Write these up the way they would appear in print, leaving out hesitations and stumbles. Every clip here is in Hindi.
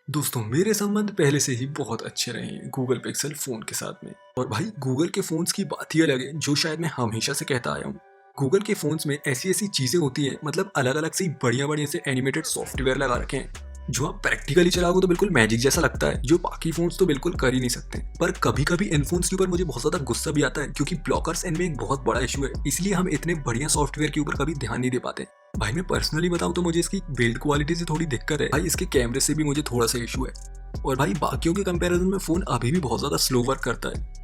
दोस्तों मेरे संबंध पहले से ही बहुत अच्छे रहे हैं गूगल पिक्सल फ़ोन के साथ में। और भाई गूगल के फ़ोन्स की बात ही अलग है, जो शायद मैं हमेशा से कहता आया हूँ। गूगल के फ़ोन्स में ऐसी-ऐसी चीज़ें होती हैं, मतलब अलग-अलग सी बढ़िया-बढ़िया से एनिमेटेड सॉफ्टवेयर लगा रखे हैं, जो आप प्रैक्टिकली चलाओगे तो बिल्कुल मैजिक जैसा लगता है, जो बाकी फ़ोन्स तो बिल्कुल कर ही नहीं सकते। पर कभी-कभी इन फ़ोन्स के ऊपर मुझे बहुत ज़्यादा गुस्सा भी आता है, क्योंकि ब्लॉकर्स इनमें एक बहुत बड़ा इश्यू है, इसलिए हम इतने बढ़िया सॉफ्टवेयर के ऊपर कभी ध्यान नहीं दे पाते। भाई मैं पर्सनली बताऊँ तो मुझे इसकी बिल्ड क्वालिटी से थोड़ी दिक्कत है, भाई इसके कैमरे से भी मुझे थोड़ा-सा इश्यू है। और भाई बाकियों के कंपैरिजन में फ़ोन अभी भी बहुत ज़्यादा स्लो वर्क करता है।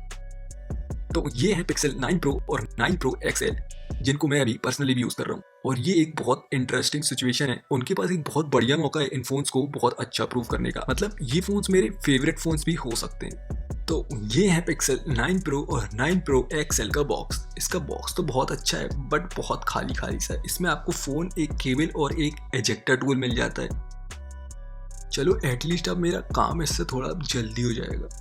तो ये है पिक्सल 9 प्रो और 9 प्रो एक्सएल, जिनको मैं अभी पर्सनली भी यूज़ कर रहा हूँ। और ये एक बहुत इंटरेस्टिंग सिचुएशन है, उनके पास एक बहुत बढ़िया मौका है इन फ़ोन्स को बहुत अच्छा प्रूव करने का। मतलब ये फ़ोन्स मेरे फेवरेट फ़ोन्स भी हो सकते हैं। तो ये है पिक्सल 9 प्रो और 9 प्रो एक्सएल का बॉक्स। इसका बॉक्स तो बहुत अच्छा है, बट बहुत खाली-खाली सा है। इसमें आपको फ़ोन, एक केबल और एक एजेक्टर टूल मिल जाता है। चलो एटलीस्ट अब मेरा काम इससे थोड़ा जल्दी हो जाएगा।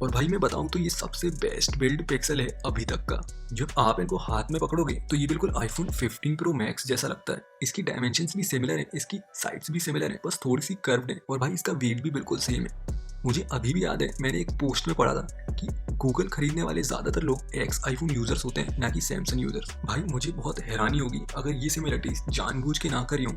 और भाई मैं बताऊं तो ये सबसे बेस्ट बिल्ड पिक्सल है अभी तक का। जब आप इनको हाथ में पकड़ोगे तो ये बिल्कुल आईफोन 15 प्रो मैक्स जैसा लगता है। इसकी डायमेंशंस भी सिमिलर है, इसकी साइड्स भी सिमिलर है, बस थोड़ी सी कर्व्ड है। और भाई इसका वेट भी बिल्कुल सेम है। मुझे अभी भी याद है, मैंने एक पोस्ट में पढ़ा था कि गूगल खरीदने वाले ज्यादातर लोग एक्स आईफोन यूजर्स होते हैं, ना कि सैमसंग यूजर्स। भाई मुझे बहुत हैरानी होगी अगर ये सिमिलरिटीज जानबूझ के ना करी हो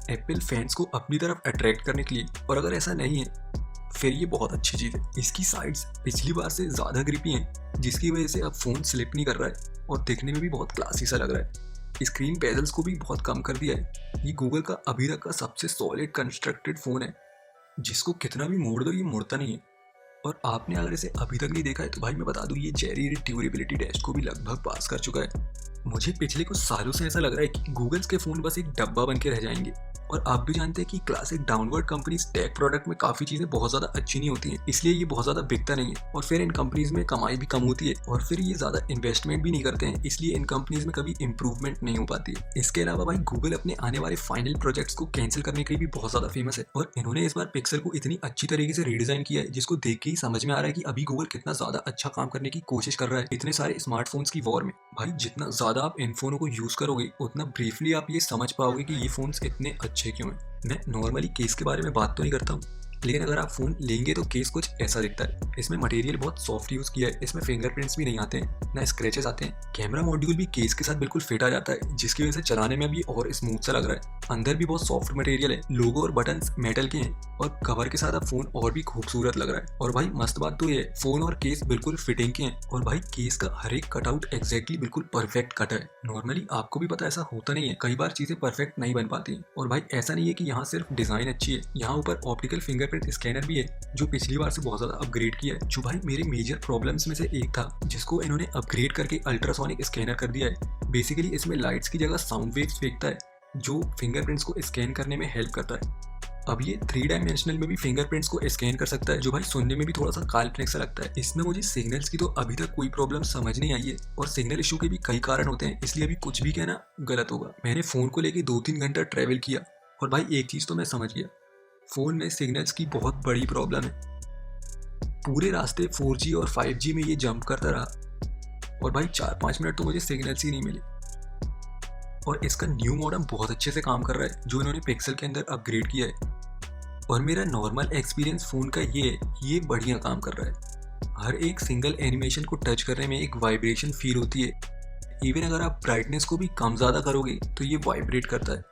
एप्पल फैंस को अपनी तरफ अट्रैक्ट करने के लिए। और अगर ऐसा नहीं है फिर ये बहुत अच्छी चीज़ है। इसकी साइड्स पिछली बार से ज़्यादा ग्रिपी हैं, जिसकी वजह से अब फ़ोन स्लिप नहीं कर रहा है और दिखने में भी बहुत क्लासी सा लग रहा है। स्क्रीन बेजल्स को भी बहुत कम कर दिया है। ये गूगल का अभी तक का सबसे सॉलिड कंस्ट्रक्टेड फ़ोन है, जिसको कितना भी मोड़ दो ये मुड़ता नहीं है। और आपने अगर इसे अभी तक नहीं देखा है तो भाई मैं बता दूं, ये जेरी ड्यूरेबिलिटी टेस्ट को भी लगभग पास कर चुका है। मुझे पिछले कुछ सालों से ऐसा लग रहा है कि गूगल्स के फ़ोन बस एक डब्बा बन के रह जाएंगे। और आप भी जानते हैं कि classic downward companies tech product में काफ़ी चीज़ें बहुत ज़्यादा अच्छी नहीं होती हैं, इसलिए ये बहुत ज़्यादा बिकता नहीं है। और फिर इन कंपनीज में कमाई भी कम होती है, और फिर ये ज़्यादा इन्वेस्टमेंट भी नहीं करते हैं, इसलिए इन कंपनीज में कभी इंप्रूवमेंट नहीं हो पाती है। इसके अलावा भाई गूगल अपने आने वाले फाइनल प्रोजेक्ट्स को कैंसिल करने के लिए भी बहुत ज़्यादा फेमस है। और इन्होंने इस बार पिक्सल को इतनी अच्छी तरीके से रीडिज़ाइन किया है, जिसको देख के ही समझ में आ रहा है कि अभी गूगल कितना ज़्यादा अच्छा काम करने की कोशिश कर रहा है इतने सारे स्मार्टफोन्स की वॉर में। भाई जितना ज़्यादा आप इन फ़ोनों को यूज़ करोगे, उतना ब्रीफली आप ये समझ पाओगे कि ये फ़ोन्स इतने अच्छे क्यों हैं। मैं नॉर्मली केस के बारे में बात तो नहीं करता हूँ, लेकिन अगर आप फ़ोन लेंगे तो केस कुछ ऐसा दिखता है। इसमें मटेरियल बहुत सॉफ्ट यूज़ किया है, इसमें फिंगरप्रिंट्स भी नहीं आते हैं, ना स्क्रैचेस आते हैं। कैमरा मॉड्यूल भी केस के साथ बिल्कुल फिट आ जाता है, जिसकी वजह से चलाने में भी और स्मूथ सा लग रहा है। अंदर भी बहुत सॉफ्ट मटेरियल है, लोगो और बटन्स मेटल के हैं, और कवर के साथ अब फ़ोन और भी खूबसूरत लग रहा है। और भाई मस्त बात तो ये है, फ़ोन और केस बिल्कुल फिटिंग के हैं, और भाई केस का हर एक कटआउट एग्जैक्टली बिल्कुल परफेक्ट कट है। नॉर्मली आपको भी पता ऐसा होता नहीं है, कई बार चीज़ें परफेक्ट नहीं बन पाती। और भाई ऐसा नहीं है कि यहाँ सिर्फ डिज़ाइन अच्छी है, यहाँ ऊपर ऑप्टिकल फिंगरप्रिंट स्कैनर भी है, जो पिछली बार से बहुत ज़्यादा अपग्रेड किया है। जो भाई मेरे मेजर प्रॉब्लम्स में से एक था, जिसको इन्होंने अपग्रेड करके अल्ट्रासोनिक स्कैनर कर दिया है। बेसिकली इसमें लाइट्स की जगह साउंड वेव्स फेंकता है, जो फिंगरप्रिंट्स को स्कैन करने में हेल्प करता है। अब ये 3 डायमेंशनल में भी फिंगरप्रिंट्स को स्कैन कर सकता है, जो भाई सुनने में भी थोड़ा सा काल्पनिक सा लगता है। इसमें मुझे सिग्नल्स की तो अभी तक कोई प्रॉब्लम समझ नहीं आई है, और सिग्नल इशू के भी कई कारण होते हैं, इसलिए अभी कुछ भी कहना गलत होगा। मैंने फ़ोन को लेके 2-3 घंटा ट्रैवल किया, और भाई एक चीज़ तो मैं समझ गया, फ़ोन में सिग्नल्स की बहुत बड़ी प्रॉब्लम है। पूरे रास्ते 4G और 5G में ये जंप करता रहा, और भाई 4-5 मिनट तो मुझे सिग्नल्स ही नहीं मिले। और इसका न्यू मॉडम बहुत अच्छे से काम कर रहा है, जो इन्होंने पिक्सल के अंदर अपग्रेड किया है। और मेरा नॉर्मल एक्सपीरियंस फ़ोन का ये है, ये बढ़िया काम कर रहा है। हर एक सिंगल एनिमेशन को टच करने में एक वाइब्रेशन फील होती है। इवन अगर आप ब्राइटनेस को भी कम ज़्यादा करोगे तो ये वाइब्रेट करता है।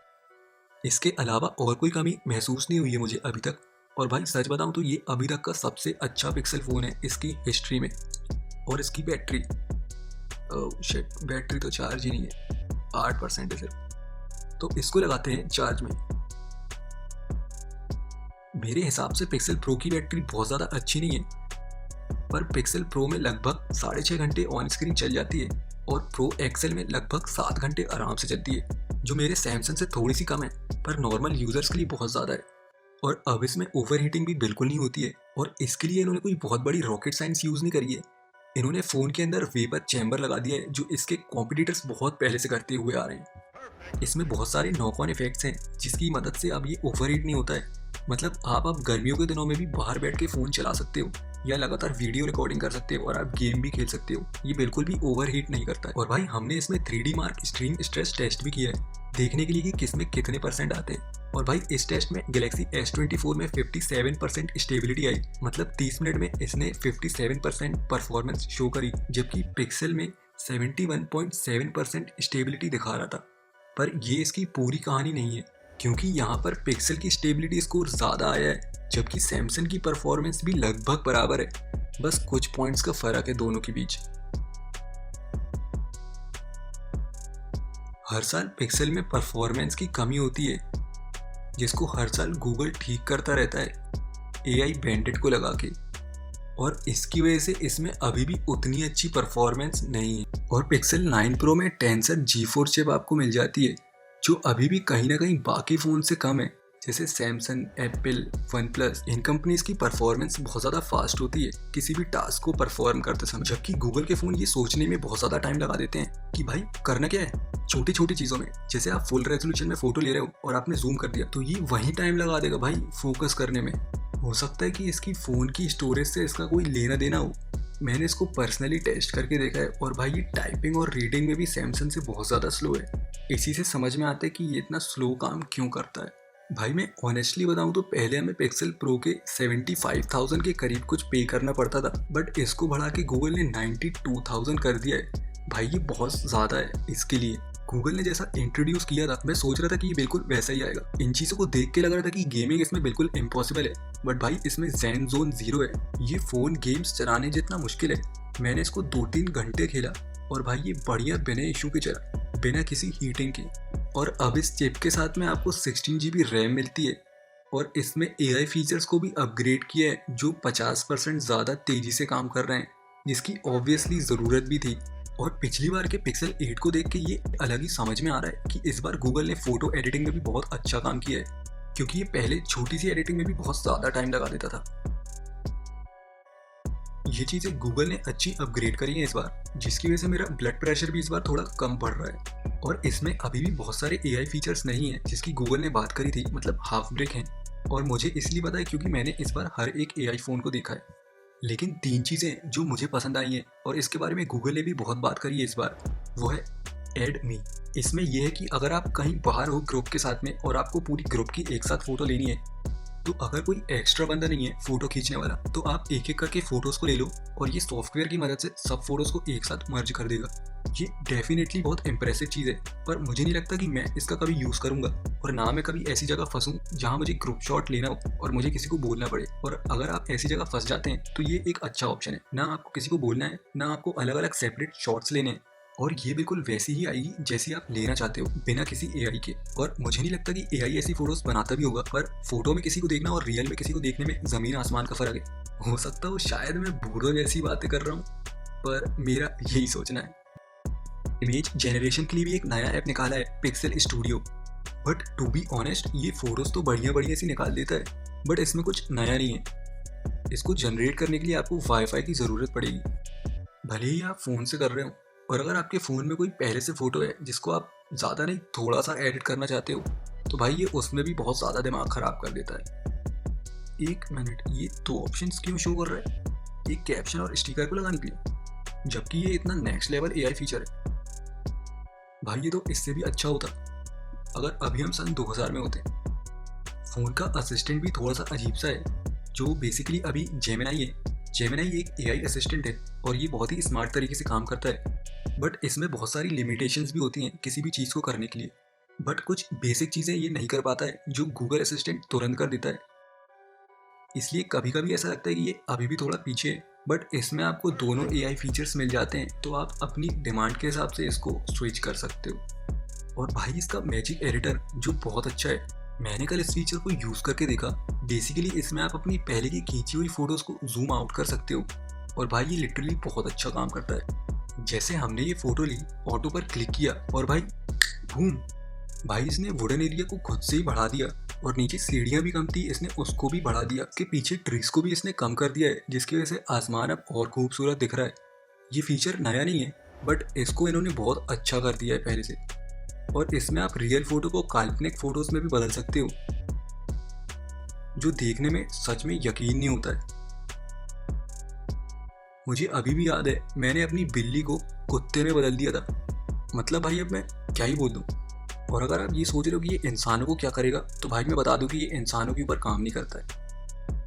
इसके अलावा और कोई कमी महसूस नहीं हुई है मुझे अभी तक। और भाई सच बताऊं तो ये अभी तक का सबसे अच्छा पिक्सल फ़ोन है इसकी हिस्ट्री में। और इसकी बैटरी, शिट, बैटरी तो चार्ज ही नहीं है, 8% है सिर्फ। तो इसको लगाते हैं चार्ज में। मेरे हिसाब से पिक्सल प्रो की बैटरी बहुत ज़्यादा अच्छी नहीं है, पर पिक्सल प्रो में लगभग 6.5 घंटे ऑन स्क्रीन चल जाती है, और प्रो एक्सएल में लगभग 7 घंटे आराम से चलती है, जो मेरे सैमसंग से थोड़ी सी कम है, पर नॉर्मल यूज़र्स के लिए बहुत ज़्यादा है। और अब इसमें ओवर हीटिंग भी बिल्कुल नहीं होती है, और इसके लिए इन्होंने कोई बहुत बड़ी रॉकेट साइंस यूज़ नहीं करी है। इन्होंने फ़ोन के अंदर वेपर चैम्बर लगा दिया है, जो इसके कॉम्पिटिटर्स बहुत पहले से करते हुए आ रहे हैं। इसमें बहुत सारे नॉक ऑन इफेक्ट्स हैं, जिसकी मदद से अब ये ओवर हीट नहीं होता है। मतलब आप अब गर्मियों के दिनों में भी बाहर बैठ के फ़ोन चला सकते हो, या लगातार वीडियो रिकॉर्डिंग कर सकते हो और आप गेम भी खेल सकते हो। ये बिल्कुल भी ओवरहीट नहीं करता है। और भाई हमने इसमें 3D mark stream stress test भी किया है, देखने के लिए कि किसमें कितने परसेंट आते हैं। और भाई इस टेस्ट में गैलेक्सी S24 में 57% स्टेबिलिटी आई, मतलब 30 मिनट में इसने 57% परफॉर्मेंस शो करी, जबकि पिक्सल में 71.7% स्टेबिलिटी दिखा रहा था। पर ये इसकी पूरी कहानी नहीं है, क्योंकि यहाँ पर पिक्सल की स्टेबिलिटी स्कोर ज़्यादा आया है, जबकि सैमसंग की परफॉर्मेंस भी लगभग बराबर है। बस कुछ पॉइंट्स का फ़र्क है दोनों के बीच। हर साल पिक्सल में परफॉर्मेंस की कमी होती है, जिसको हर साल गूगल ठीक करता रहता है AI बैंडेड को लगा के, और इसकी वजह से इसमें अभी भी उतनी अच्छी परफॉर्मेंस नहीं है। और पिक्सल 9 प्रो में टेंसर G4 चिप आपको मिल जाती है, जो अभी भी कहीं ना कहीं बाकी फ़ोन से कम है। जैसे सैमसंग, एप्पल, वन प्लस, इन कंपनीज की परफॉर्मेंस बहुत ज़्यादा फास्ट होती है किसी भी टास्क को परफॉर्म करते समय, जबकि गूगल के फ़ोन ये सोचने में बहुत ज़्यादा टाइम लगा देते हैं कि भाई करना क्या है। छोटी छोटी चीज़ों में, जैसे आप फुल रेजोल्यूशन में फोटो ले रहे हो और आपने जूम कर दिया, तो ये वही टाइम लगा देगा भाई फोकस करने में। हो सकता है कि इसकी फ़ोन की स्टोरेज से इसका कोई लेना देना हो। मैंने इसको पर्सनली टेस्ट करके देखा है, और भाई ये टाइपिंग और रीडिंग में भी सैमसंग से बहुत ज़्यादा स्लो है। इसी से समझ में आता है कि ये इतना स्लो काम क्यों करता है। भाई मैं ऑनेस्टली बताऊं तो पहले हमें पिक्सल प्रो के 75,000 के करीब कुछ पे करना पड़ता था, बट इसको बढ़ा के गूगल ने 92,000 कर दिया है। भाई ये बहुत ज़्यादा है इसके लिए। गूगल ने जैसा इंट्रोड्यूस किया था, मैं सोच रहा था कि ये बिल्कुल वैसा ही आएगा। इन चीज़ों को देख के लग रहा था कि गेमिंग इसमें बिल्कुल इम्पॉसिबल है, बट भाई इसमें ज़ेन ज़ोन 0 है। ये फ़ोन गेम्स चलाने जितना मुश्किल है। मैंने इसको 2-3 घंटे खेला, और भाई ये बढ़िया बिना इशू के चला, बिना किसी हीटिंग के। और अब इस चिप के साथ में आपको 16 GB रैम मिलती है, और इसमें AI फीचर्स को भी अपग्रेड किया है, जो 50% ज़्यादा तेज़ी से काम कर रहे हैं, जिसकी ऑब्वियसली ज़रूरत भी थी। और पिछली बार के पिक्सल 8 को देख के ये अलग ही समझ में आ रहा है कि इस बार गूगल ने फ़ोटो एडिटिंग में भी बहुत अच्छा काम किया है, क्योंकि ये पहले छोटी सी एडिटिंग में भी बहुत ज़्यादा टाइम लगा देता था। ये चीज़ें गूगल ने अच्छी अपग्रेड करी है इस बार, जिसकी वजह से मेरा ब्लड प्रेशर भी इस बार थोड़ा कम बढ़ रहा है। और इसमें अभी भी बहुत सारे AI फीचर्स नहीं हैं जिसकी गूगल ने बात करी थी, मतलब हाफ ब्रेक हैं। और मुझे इसलिए पता है क्योंकि मैंने इस बार हर एक AI फ़ोन को देखा है। लेकिन 3 चीज़ें जो मुझे पसंद आई हैं, और इसके बारे में गूगल ने भी बहुत बात करी है इस बार, वो है ऐड मी। इसमें यह है कि अगर आप कहीं बाहर हो ग्रुप के साथ में, और आपको पूरी ग्रुप की एक साथ फ़ोटो लेनी है, तो अगर कोई एक्स्ट्रा बंदा नहीं है फ़ोटो खींचने वाला, तो आप एक एक करके फ़ोटोज़ को ले लो, और ये सॉफ्टवेयर की मदद से सब फोटोज़ को एक साथ मर्ज कर देगा। ये डेफिनेटली बहुत इंप्रेसिव चीज़ है, पर मुझे नहीं लगता कि मैं इसका कभी यूज़ करूँगा, और ना मैं कभी ऐसी जगह फंसूँ जहाँ मुझे ग्रुप शॉट लेना हो और मुझे किसी को बोलना पड़े। और अगर आप ऐसी जगह फंस जाते हैं तो ये एक अच्छा ऑप्शन है, ना आपको किसी को बोलना है, ना आपको अलग अलग सेपरेट शॉट्स लेने हैं, और ये बिल्कुल वैसी ही आएगी जैसी आप लेना चाहते हो, बिना किसी AI के। और मुझे नहीं लगता कि AI ऐसी फोटोज़ बनाता भी होगा, पर फोटो में किसी को देखना और रियल में किसी को देखने में ज़मीन आसमान का फ़र्क है। हो सकता है शायद मैं बूढ़ों जैसी बातें कर रहा हूँ, पर मेरा यही सोचना है। इमेज जनरेशन के लिए भी एक नया ऐप निकाला है, Pixel Studio. But to be honest, ये फोटोज़ तो बढ़िया बढ़िया सी निकाल देता है, बट इसमें कुछ नया नहीं है। इसको जनरेट करने के लिए आपको वाईफाई की ज़रूरत पड़ेगी, भले ही आप फ़ोन से कर रहे हो। और अगर आपके फ़ोन में कोई पहले से फ़ोटो है जिसको आप ज़्यादा नहीं थोड़ा सा एडिट करना चाहते हो, तो भाई ये उसमें भी बहुत ज़्यादा दिमाग ख़राब कर देता है। 1 मिनट, ये 2 ऑप्शंस क्यों शो कर रहा है? एक कैप्शन और स्टिकर को लगाने के लिए, जबकि ये इतना नेक्स्ट लेवल AI फीचर है। भाई ये तो इससे भी अच्छा होता अगर अभी हम सन 2000 में होते। फ़ोन का असिस्टेंट भी थोड़ा सा अजीब सा है, जो बेसिकली अभी जेमिनाई है। जेमिनाई एक AI असिस्टेंट है, और ये बहुत ही स्मार्ट तरीके से काम करता है, बट इसमें बहुत सारी लिमिटेशंस भी होती हैं किसी भी चीज़ को करने के लिए। बट कुछ बेसिक चीज़ें ये नहीं कर पाता है जो गूगल असिस्टेंट तुरंत कर देता है। इसलिए कभी कभी ऐसा लगता है कि ये अभी भी थोड़ा पीछे है, बट इसमें आपको दोनों AI फीचर्स मिल जाते हैं, तो आप अपनी डिमांड के हिसाब से इसको स्विच कर सकते हो। और भाई इसका मैजिक एडिटर जो बहुत अच्छा है, मैंने कल इस फीचर को यूज़ करके देखा। बेसिकली इसमें आप अपनी पहले की खींची हुई फ़ोटोज़ को जूम आउट कर सकते हो, और भाई ये लिटरली बहुत अच्छा काम करता है। जैसे हमने ये फ़ोटो ली, ऑटो पर क्लिक किया, और भाई बूम, भाई इसने वुडन एरिया को खुद से ही बढ़ा दिया, और नीचे सीढ़ियाँ भी कम थी, इसने उसको भी बढ़ा दिया। के पीछे ट्रीज को भी इसने कम कर दिया है, जिसकी वजह से आसमान अब और खूबसूरत दिख रहा है। ये फीचर नया नहीं है, बट इसको इन्होंने बहुत अच्छा कर दिया है पहले से। और इसमें आप रियल फोटो को काल्पनिक फोटोज में भी बदल सकते हो, जो देखने में सच में यकीन नहीं होता है। मुझे अभी भी याद है, मैंने अपनी बिल्ली को कुत्ते में बदल दिया था। मतलब भाई अब मैं क्या ही बोल दूँ। और अगर आप ये सोच रहे हो कि ये इंसानों को क्या करेगा, तो भाई मैं बता दूं कि ये इंसानों के ऊपर काम नहीं करता है।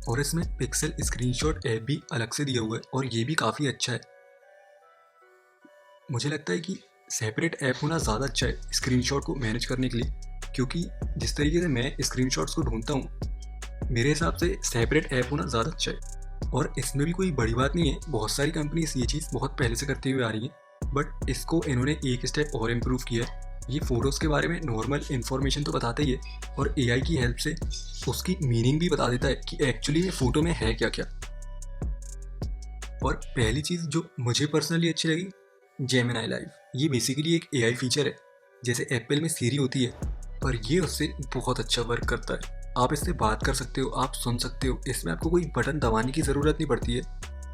और इसमें पिक्सल स्क्रीनशॉट ऐप भी अलग से दिया हुआ है और ये भी काफ़ी अच्छा है। मुझे लगता है कि सेपरेट ऐप होना ज़्यादा अच्छा है स्क्रीनशॉट को मैनेज करने के लिए, क्योंकि जिस तरीके से मैं स्क्रीनशॉट्स को ढूंढता हूँ, मेरे हिसाब से सेपरेट ऐप होना ज़्यादा अच्छा है। और इसमें भी कोई बड़ी बात नहीं है, बहुत सारी कंपनीज ये चीज़ बहुत पहले से करती हुई आ रही हैं, बट इसको इन्होंने एक स्टेप और इम्प्रूव किया है। ये फ़ोटोज़ के बारे में नॉर्मल इन्फॉर्मेशन तो बताता ही है, और एआई की हेल्प से उसकी मीनिंग भी बता देता है कि एक्चुअली में फ़ोटो में है क्या क्या। और पहली चीज़ जो मुझे पर्सनली अच्छी लगी, जेमिनी लाइव। ये बेसिकली एक एआई फीचर है, जैसे एप्पल में सीरी होती है, पर ये उससे बहुत अच्छा वर्क करता है। आप इससे बात कर सकते हो, आप सुन सकते हो, इसमें आपको कोई बटन दबाने की ज़रूरत नहीं पड़ती है,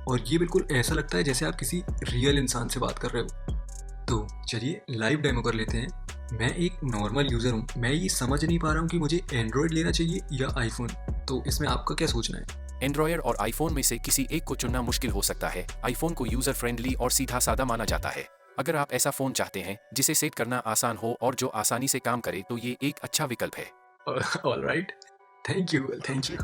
और ये बिल्कुल ऐसा लगता है जैसे आप किसी रियल इंसान से बात कर रहे हो। तो चलिए लाइव डेमो कर लेते हैं। मैं एक नॉर्मल यूज़र हूँ, मैं ये समझ नहीं पा रहा हूँ कि मुझे एंड्रॉयड लेना चाहिए या आईफोन, तो इसमें आपका क्या सोचना है? एंड्रॉयड और आईफोन में से किसी एक को चुनना मुश्किल हो सकता है। आईफोन को यूजर फ्रेंडली और सीधा सादा माना जाता है। अगर आप ऐसा फोन चाहते हैं जिसे सेट करना आसान हो और जो आसानी से काम करे, तो ये एक अच्छा विकल्प है। All right, thank you thank you.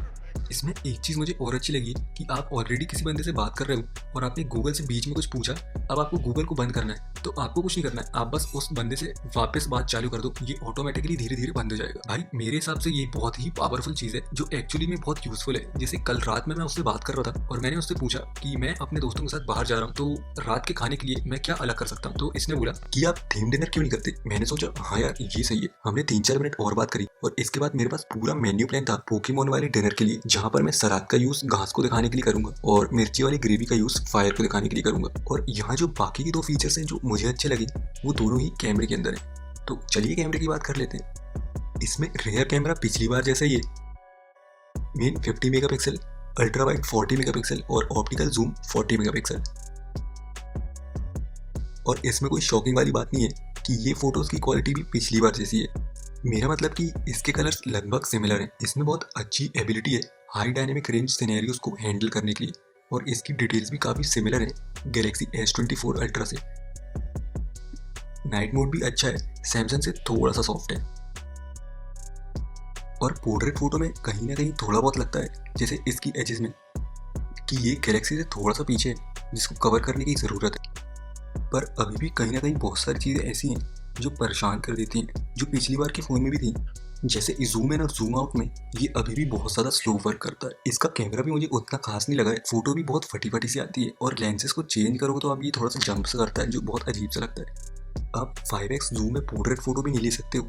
इसमें एक चीज़ मुझे और अच्छी लगी कि आप ऑलरेडी किसी बंदे से बात कर रहे हो और आपने गूगल से बीच में कुछ पूछा, अब आपको गूगल को बंद करना है, तो आपको कुछ नहीं करना है, आप बस उस बंदे से वापस बात चालू कर दो, ये ऑटोमेटिकली धीरे धीरे बंद हो जाएगा। भाई मेरे हिसाब से ये बहुत ही पावरफुल चीज़ है जो एक्चुअली में बहुत यूजफुल है। जैसे कल रात में मैं उससे बात कर रहा था और मैंने उससे पूछा कि मैं अपने दोस्तों के साथ बाहर जा रहा हूँ, तो रात के खाने के लिए मैं क्या अलग कर सकता हूँ, तो इसने बोला कि आप थीम डिनर क्यों नहीं करते। मैंने सोचा हाँ यार ये सही है। हमने 3-4 मिनट और बात करी और इसके बाद मेरे पास पूरा मेन्यू प्लान था पोकेमोन वाले डिनर के लिए, जहाँ पर मैं सलाद का यूज घास को दिखाने के लिए करूंगा और मिर्ची वाली ग्रेवी का यूज फायर को दिखाने के लिए करूंगा। और यहाँ जो बाकी के 2 फीचर्स हैं जो मुझे अच्छे लगे, वो दोनों ही कैमरे के अंदर है। तो चलिए कैमरे की बात कर लेते हैं। इसमें रियर कैमरा पिछली बार जैसा ही है, main 50 megapixel, ultra wide 40 megapixel और ऑप्टिकल जूम 40 मेगापिक्सल। और इसमें कोई शॉकिंग वाली बात नहीं है कि ये फोटोज की क्वालिटी भी पिछली बार जैसी है। मेरा मतलब कि इसके कलर्स लगभग सिमिलर हैं। इसमें बहुत अच्छी एबिलिटी है हाई डायनेमिक रेंज सिनेरियोज को हैंडल करने के लिए, और इसकी डिटेल्स भी काफ़ी सिमिलर है गैलेक्सी S24 अल्ट्रा से। नाइट मोड भी अच्छा है, सैमसंग से थोड़ा सा सॉफ्ट है। और पोर्ट्रेट फोटो में कहीं ना कहीं थोड़ा बहुत लगता है जैसे इसकी एजेस में कि ये गैलेक्सी से थोड़ा सा पीछे है, जिसको कवर करने की ज़रूरत है। पर अभी भी कहीं ना कहीं बहुत सारी चीज़ें ऐसी हैं जो परेशान कर देती हैं, जो पिछली बार के फ़ोन में भी थी। जैसे जूम इन और जूम आउट में ये अभी भी बहुत ज़्यादा स्लो वर्क करता है। इसका कैमरा भी मुझे उतना खास नहीं लगा है, फोटो भी बहुत फटी फटी सी आती है, और लेंसेज को चेंज करोगे तो अब ये थोड़ा सा जंप सा करता है जो बहुत अजीब सा लगता है। आप 5x जूम में पोर्ट्रेट फोटो भी नहीं ले सकते हो,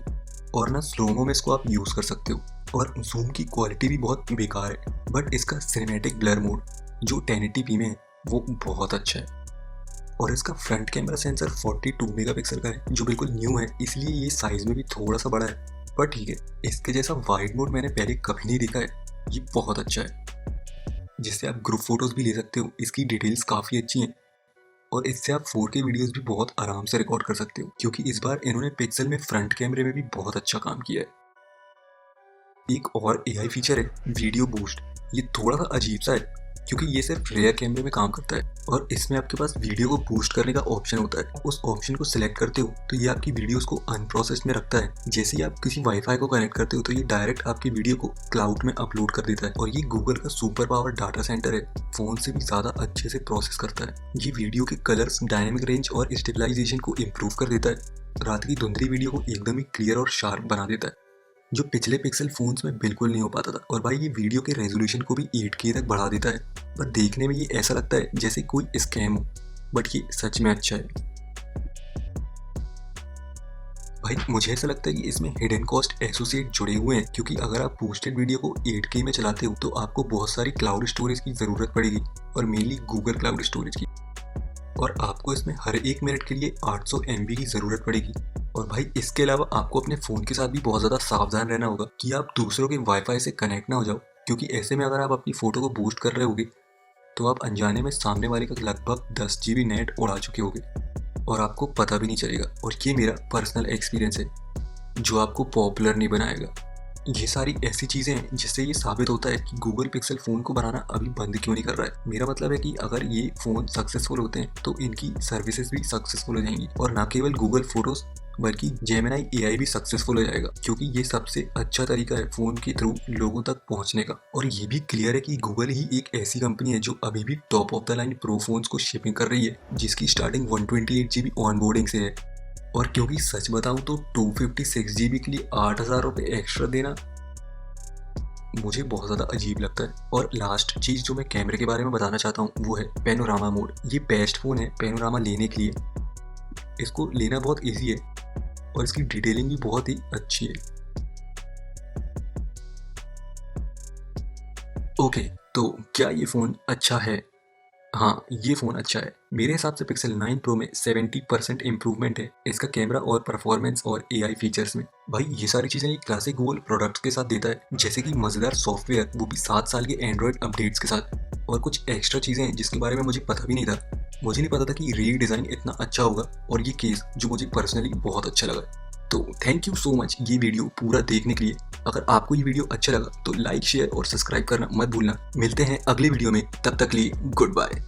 और ना स्लोमो में इसको आप यूज़ कर सकते हो। और जूम की क्वालिटी भी बहुत बेकार है, बट इसका सिनेमैटिक ब्लर मोड जो 1080p में है वो बहुत अच्छा है। और इसका फ्रंट कैमरा सेंसर 42 मेगापिक्सल का है जो बिल्कुल न्यू है, इसलिए ये साइज में भी थोड़ा सा बड़ा है, पर ठीक है। इसके जैसा वाइड मोड मैंने पहले कभी नहीं देखा है, ये बहुत अच्छा है, जिससे आप ग्रुप फोटोज भी ले सकते हो। इसकी डिटेल्स काफ़ी अच्छी हैं, और इससे आप 4K वीडियोस भी बहुत आराम से रिकॉर्ड कर सकते हो, क्योंकि इस बार इन्होंने पिक्सल में फ्रंट कैमरे में भी बहुत अच्छा काम किया है। एक और एआई फीचर है वीडियो बूस्ट। ये थोड़ा सा अजीब सा है क्योंकि ये सिर्फ रेयर कैमरे में काम करता है, और इसमें आपके पास वीडियो को बूस्ट करने का ऑप्शन होता है। उस ऑप्शन को सिलेक्ट करते हो तो ये आपकी वीडियोस को अनप्रोसेस्ड में रखता है। जैसे ही आप किसी वाईफाई को कनेक्ट करते हो तो ये डायरेक्ट आपकी वीडियो को क्लाउड में अपलोड कर देता है, और ये गूगल का सुपर पावर डाटा सेंटर है, फोन से भी ज़्यादा अच्छे से प्रोसेस करता है। ये वीडियो के कलर्स, डायनेमिक रेंज और स्टेबलाइजेशन को इम्प्रूव कर देता है। रात की धुंधली वीडियो को एकदम ही क्लियर और शार्प बना देता है, जो पिछले पिक्सल फोन्स में बिल्कुल नहीं हो पाता था। और भाई ये वीडियो के रेजोल्यूशन को भी 8K तक बढ़ा देता है, पर देखने में ये ऐसा लगता है जैसे कोई स्कैम हो, बट ये सच में अच्छा है। भाई मुझे ऐसा लगता है कि इसमें हिडन कॉस्ट एसोसिएट जुड़े हुए हैं, क्योंकि अगर आप पोस्टेड वीडियो को 8K में चलाते हो तो आपको बहुत सारी क्लाउड स्टोरेज की ज़रूरत पड़ेगी, और मेनली गूगल क्लाउड स्टोरेज की, और आपको इसमें हर 1 मिनट के लिए 800 MB की ज़रूरत पड़ेगी। और भाई इसके अलावा आपको अपने फ़ोन के साथ भी बहुत ज़्यादा सावधान रहना होगा कि आप दूसरों के वाईफाई से कनेक्ट ना हो जाओ, क्योंकि ऐसे में अगर आप अपनी फ़ोटो को बूस्ट कर रहे होगे तो आप अनजाने में सामने वाले का लगभग 10 GB नेट उड़ा चुके होगे, और आपको पता भी नहीं चलेगा। और ये मेरा पर्सनल एक्सपीरियंस है जो आपको पॉपुलर नहीं बनाएगा। ये सारी ऐसी चीज़ें हैं जिससे ये साबित होता है कि गूगल पिक्सल फ़ोन को बनाना अभी बंद क्यों नहीं कर रहा है। मेरा मतलब है कि अगर ये फ़ोन सक्सेसफुल होते हैं तो इनकी सर्विसेज भी सक्सेसफुल हो जाएंगी और ना केवल गूगल फोटोज़ बल्कि जेमिनी एआई भी सक्सेसफुल हो जाएगा, क्योंकि ये सबसे अच्छा तरीका है फ़ोन के थ्रू लोगों तक पहुंचने का। और ये भी क्लियर है कि गूगल ही एक ऐसी कंपनी है जो अभी भी top of the line pro phones को शिपिंग कर रही है, जिसकी स्टार्टिंग 128 GB ऑनबोर्डिंग से है। और क्योंकि सच बताऊं तो 256 GB के लिए 8,000 रुपये एक्स्ट्रा देना मुझे बहुत ज़्यादा अजीब लगता है। और लास्ट चीज़ जो मैं कैमरे के बारे में बताना चाहता हूँ वो है पैनोरामा मोड। ये बेस्ट फ़ोन है पैनोरामा लेने के लिए। इसको लेना बहुत इजी है और इसकी डिटेलिंग भी बहुत ही अच्छी है। ओके, तो क्या ये फ़ोन अच्छा है? हाँ, ये फ़ोन अच्छा है। मेरे हिसाब से पिक्सल 9 प्रो में 70% इम्प्रूवमेंट है इसका कैमरा और परफॉर्मेंस और एआई फीचर्स में। भाई ये सारी चीज़ें एक क्लासिक गूगल प्रोडक्ट्स के साथ देता है, जैसे कि मज़ेदार सॉफ्टवेयर, वो भी 7 साल के एंड्रॉयड अपडेट्स के साथ। और कुछ एक्स्ट्रा चीज़ें हैं जिसके बारे में मुझे पता भी नहीं था। मुझे नहीं पता था कि री डिज़ाइन इतना अच्छा होगा, और ये केस जो मुझे पर्सनली बहुत अच्छा लगा। तो थैंक यू सो मच ये वीडियो पूरा देखने के लिए। अगर आपको ये वीडियो अच्छा लगा तो लाइक, शेयर और सब्सक्राइब करना मत भूलना। मिलते हैं अगले वीडियो में, तब तक के लिए गुड बाय।